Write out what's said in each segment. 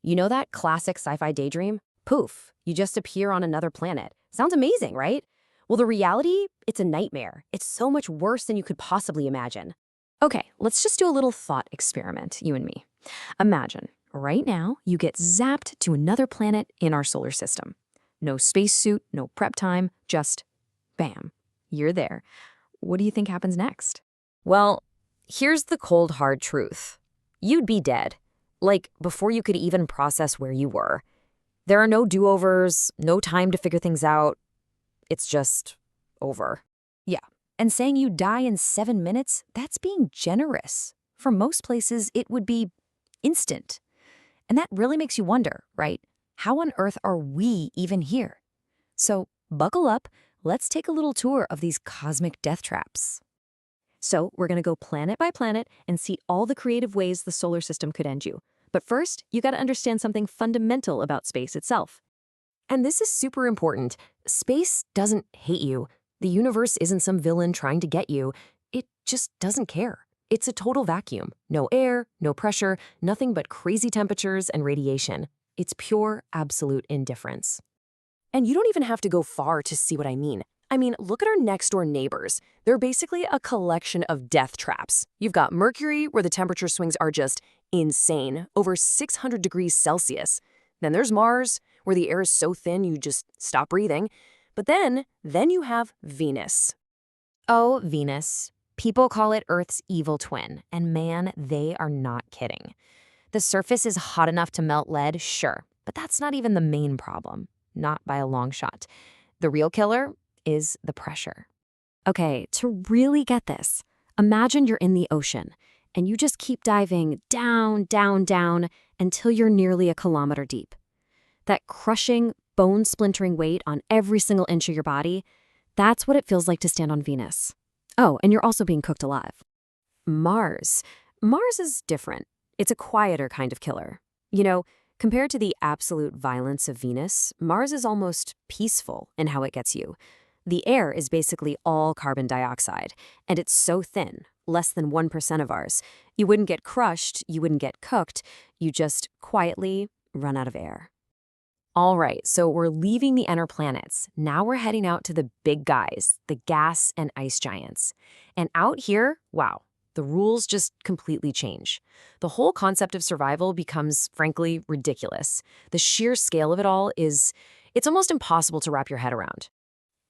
You know that classic sci-fi daydream? Poof, you just appear on another planet. Sounds amazing, right? Well, the reality, it's a nightmare. It's so much worse than you could possibly imagine. Okay, let's just do a little thought experiment, you and me. Imagine, right now, you get zapped to another planet in our solar system. No spacesuit, no prep time, just bam, you're there. What do you think happens next? Well, here's the cold, hard truth. You'd be dead. Like, before you could even process where you were. There are no do-overs, no time to figure things out. It's just over. Yeah, and saying you die in 7 minutes, that's being generous. For most places, it would be instant. And that really makes you wonder, right? How on earth are we even here? So, buckle up. Let's take a little tour of these cosmic death traps. So, we're going to go planet by planet and see all the creative ways the solar system could end you. But first, you got to understand something fundamental about space itself. And this is super important. Space doesn't hate you. The universe isn't some villain trying to get you. It just doesn't care. It's a total vacuum. No air, no pressure, nothing but crazy temperatures and radiation. It's pure, absolute indifference. And you don't even have to go far to see what I mean. Look at our next-door neighbors. They're basically a collection of death traps. You've got Mercury, where the temperature swings are just insane, over 600 degrees Celsius. Then there's Mars, where the air is so thin you just stop breathing. But then you have Venus. Oh, Venus. People call it Earth's evil twin, and man, they are not kidding. The surface is hot enough to melt lead, sure, but that's not even the main problem. Not by a long shot. The real killer is the pressure. Okay, to really get this, imagine you're in the ocean, and you just keep diving down, down, down, until you're nearly a kilometer deep. That crushing, bone-splintering weight on every single inch of your body, that's what it feels like to stand on Venus. Oh, and you're also being cooked alive. Mars. Mars is different. It's a quieter kind of killer. You know, compared to the absolute violence of Venus, Mars is almost peaceful in how it gets you. The air is basically all carbon dioxide, and it's so thin, less than 1% of ours. You wouldn't get crushed, you wouldn't get cooked, you just quietly run out of air. All right, so we're leaving the inner planets. Now we're heading out to the big guys, the gas and ice giants. And out here, wow, the rules just completely change. The whole concept of survival becomes, frankly, ridiculous. The sheer scale of it all it's almost impossible to wrap your head around.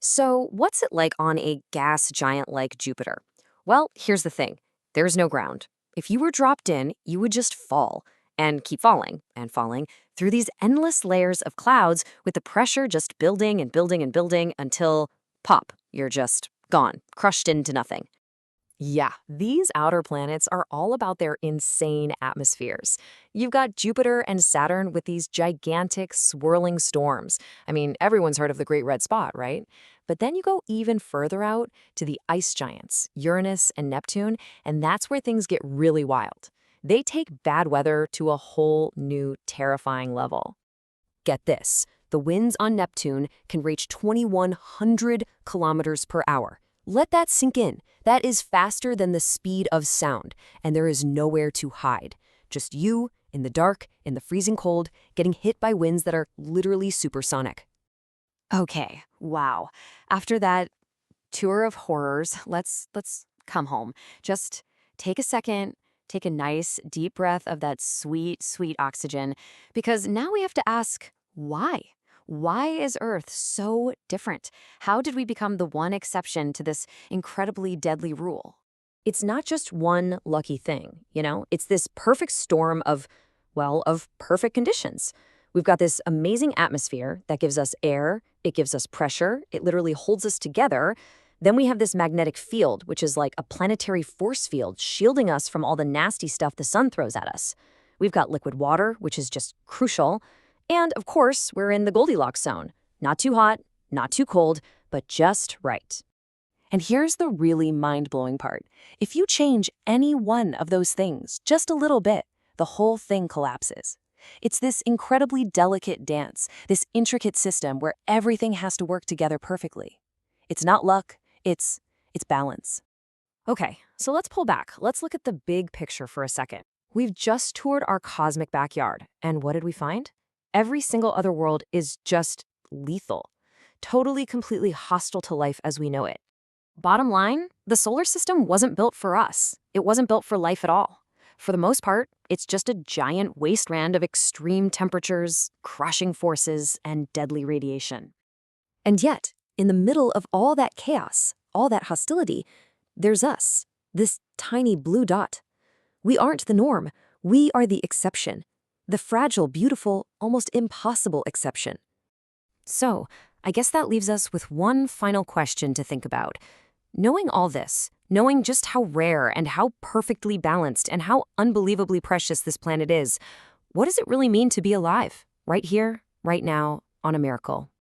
So what's it like on a gas giant like Jupiter? Well, here's the thing. There's no ground. If you were dropped in, you would just fall and keep falling and falling through these endless layers of clouds with the pressure just building and building and building until, pop, you're just gone, crushed into nothing. Yeah, these outer planets are all about their insane atmospheres. You've got Jupiter and Saturn with these gigantic swirling storms. Everyone's heard of the Great Red Spot, right? But then you go even further out to the ice giants, Uranus and Neptune, and that's where things get really wild. They take bad weather to a whole new terrifying level. Get this, the winds on Neptune can reach 2,100 kilometers per hour. Let that sink in. That is faster than the speed of sound, and there is nowhere to hide. Just you, in the dark, in the freezing cold, getting hit by winds that are literally supersonic. Okay, wow. After that tour of horrors, let's come home. Just take a second, take a nice deep breath of that sweet, sweet oxygen, because now we have to ask, why? Why is Earth so different? How did we become the one exception to this incredibly deadly rule? It's not just one lucky thing, It's this perfect storm of perfect conditions. We've got this amazing atmosphere that gives us air, it gives us pressure, it literally holds us together. Then we have this magnetic field, which is like a planetary force field shielding us from all the nasty stuff the sun throws at us. We've got liquid water, which is just crucial. And, of course, we're in the Goldilocks zone. Not too hot, not too cold, but just right. And here's the really mind-blowing part. If you change any one of those things just a little bit, the whole thing collapses. It's this incredibly delicate dance, this intricate system where everything has to work together perfectly. It's not luck, it's balance. Okay, so let's pull back. Let's look at the big picture for a second. We've just toured our cosmic backyard, and what did we find? Every single other world is just lethal, totally, completely hostile to life as we know it. Bottom line, the solar system wasn't built for us. It wasn't built for life at all. For the most part, it's just a giant wasteland of extreme temperatures, crushing forces, and deadly radiation. And yet, in the middle of all that chaos, all that hostility, there's us, this tiny blue dot. We aren't the norm. We are the exception. The fragile, beautiful, almost impossible exception. So, I guess that leaves us with one final question to think about. Knowing all this, knowing just how rare and how perfectly balanced and how unbelievably precious this planet is, what does it really mean to be alive, right here, right now, on a miracle?